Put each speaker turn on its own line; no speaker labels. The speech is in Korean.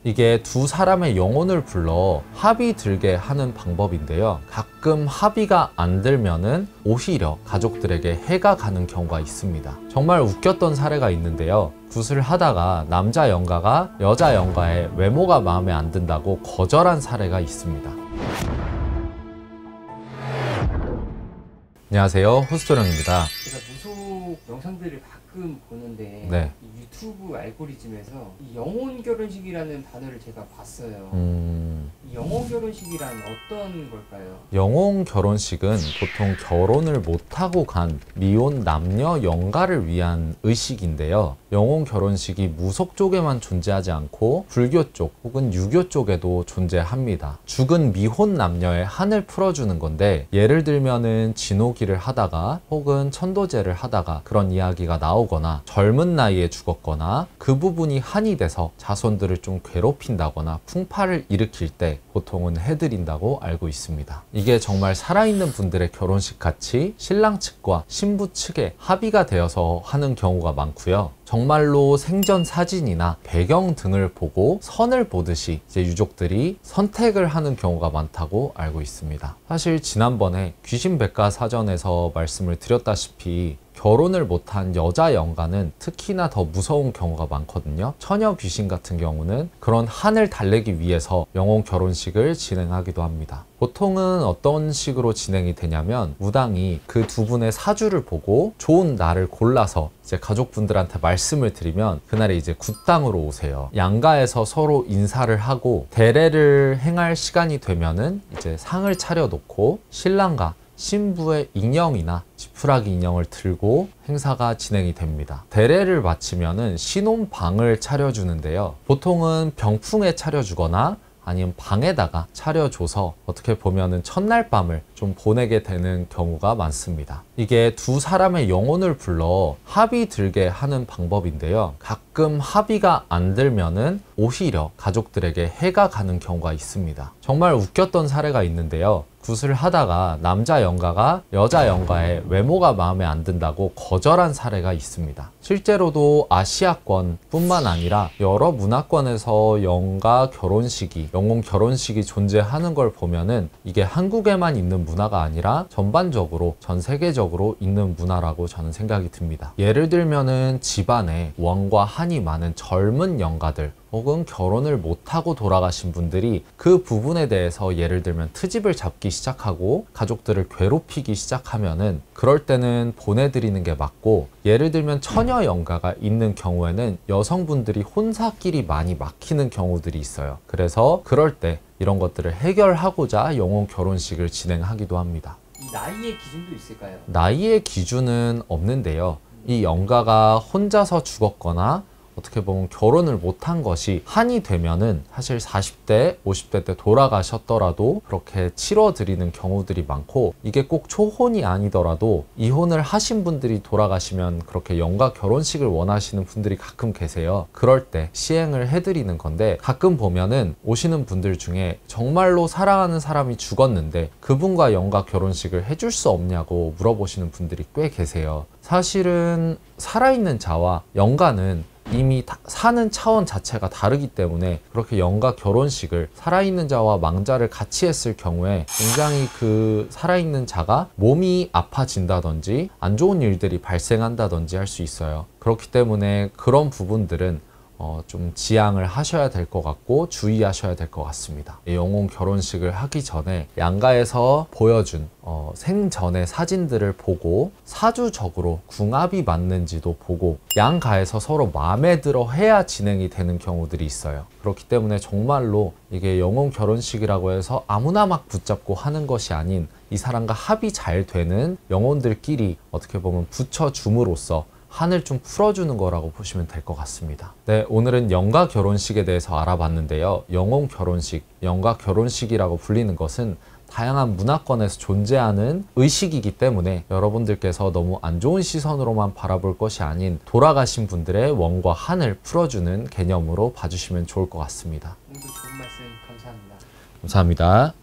이게 두 사람의 영혼을 불러 합이 들게 하는 방법인데요. 가끔 합의가 안 들면은 오히려 가족들에게 해가 가는 경우가 있습니다. 정말 웃겼던 사례가 있는데요. 굿을 하다가 남자 영가가 여자 영가의 외모가 마음에 안 든다고 거절한 사례가 있습니다. 안녕하세요, 호스토령입니다.
제가 무속 영상들을 가끔 보는데
네.
이 유튜브 알고리즘에서 이 영혼 결혼식이라는 단어를 제가 봤어요. 이 영혼 결혼식이란 어떤 걸까요?
영혼 결혼식은 보통 결혼을 못하고 간 미혼 남녀 영가를 위한 의식인데요. 영혼 결혼식이 무속 쪽에만 존재하지 않고 불교 쪽 혹은 유교 쪽에도 존재합니다. 죽은 미혼 남녀의 한을 풀어주는 건데, 예를 들면은 진호기를 하다가 혹은 천도제를 하다가 그런 이야기가 나오거나 젊은 나이에 죽었거나 그 부분이 한이 돼서 자손들을 좀 괴롭힌다거나 풍파를 일으킬 때 보통은 해드린다고 알고 있습니다. 이게 정말 살아있는 분들의 결혼식 같이 신랑 측과 신부 측에 합의가 되어서 하는 경우가 많고요. 정말로 생전 사진이나 배경 등을 보고 선을 보듯이 이제 유족들이 선택을 하는 경우가 많다고 알고 있습니다. 사실 지난번에 귀신백과사전에서 말씀을 드렸다시피 결혼을 못한 여자 영가는 특히나 더 무서운 경우가 많거든요. 처녀 귀신 같은 경우는 그런 한을 달래기 위해서 영혼 결혼식을 진행하기도 합니다. 보통은 어떤 식으로 진행이 되냐면, 무당이 그 두 분의 사주를 보고 좋은 날을 골라서 이제 가족분들한테 말씀을 드리면 그날에 이제 굿당으로 오세요. 양가에서 서로 인사를 하고 대례를 행할 시간이 되면은 이제 상을 차려놓고 신랑과 신부의 인형이나 지푸라기 인형을 들고 행사가 진행이 됩니다. 대례를 마치면은 신혼방을 차려주는데요. 보통은 병풍에 차려주거나 아니면 방에다가 차려줘서 어떻게 보면은 첫날 밤을 좀 보내게 되는 경우가 많습니다. 이게 두 사람의 영혼을 불러 합이 들게 하는 방법인데요. 가끔 합의가 안 들면은 오히려 가족들에게 해가 가는 경우가 있습니다. 정말 웃겼던 사례가 있는데요. 굿을 하다가 남자 영가가 여자 영가의 외모가 마음에 안 든다고 거절한 사례가 있습니다. 실제로도 아시아권 뿐만 아니라 여러 문화권에서 영가 결혼식이, 영혼 결혼식이 존재하는 걸 보면은 이게 한국에만 있는 문화가 아니라 전반적으로 전 세계적으로 있는 문화라고 저는 생각이 듭니다. 예를 들면은 집안에 원과 한이 많은 젊은 영가들 혹은 결혼을 못하고 돌아가신 분들이 그 부분에 대해서 예를 들면 트집을 잡기 시작하고 가족들을 괴롭히기 시작하면은 그럴 때는 보내드리는 게 맞고, 예를 들면 처녀 영가가 있는 경우에는 여성분들이 혼사끼리 많이 막히는 경우들이 있어요. 그래서 그럴 때 이런 것들을 해결하고자 영혼 결혼식을 진행하기도 합니다.
이 나이의 기준도 있을까요?
나이의 기준은 없는데요. 이 영가가 혼자서 죽었거나 어떻게 보면 결혼을 못한 것이 한이 되면은 사실 40대, 50대 때 돌아가셨더라도 그렇게 치러드리는 경우들이 많고, 이게 꼭 초혼이 아니더라도 이혼을 하신 분들이 돌아가시면 그렇게 영가 결혼식을 원하시는 분들이 가끔 계세요. 그럴 때 시행을 해드리는 건데, 가끔 보면은 오시는 분들 중에 정말로 사랑하는 사람이 죽었는데 그분과 영가 결혼식을 해줄 수 없냐고 물어보시는 분들이 꽤 계세요. 사실은 살아있는 자와 영가는 이미 사는 차원 자체가 다르기 때문에 그렇게 영가 결혼식을 살아있는 자와 망자를 같이 했을 경우에 굉장히 그 살아있는 자가 몸이 아파진다든지 안 좋은 일들이 발생한다든지 할 수 있어요. 그렇기 때문에 그런 부분들은 좀 지양을 하셔야 될 것 같고 주의하셔야 될 것 같습니다. 영혼 결혼식을 하기 전에 양가에서 보여준 생전의 사진들을 보고 사주적으로 궁합이 맞는지도 보고 양가에서 서로 마음에 들어 해야 진행이 되는 경우들이 있어요. 그렇기 때문에 정말로 이게 영혼 결혼식이라고 해서 아무나 막 붙잡고 하는 것이 아닌, 이 사람과 합이 잘 되는 영혼들끼리 어떻게 보면 붙여줌으로써 한을 좀 풀어주는 거라고 보시면 될 것 같습니다. 네, 오늘은 영가 결혼식에 대해서 알아봤는데요. 영혼 결혼식, 영가 결혼식이라고 불리는 것은 다양한 문화권에서 존재하는 의식이기 때문에 여러분들께서 너무 안 좋은 시선으로만 바라볼 것이 아닌 돌아가신 분들의 원과 한을 풀어주는 개념으로 봐주시면 좋을 것 같습니다.
오늘도 좋은 말씀 감사합니다.
감사합니다.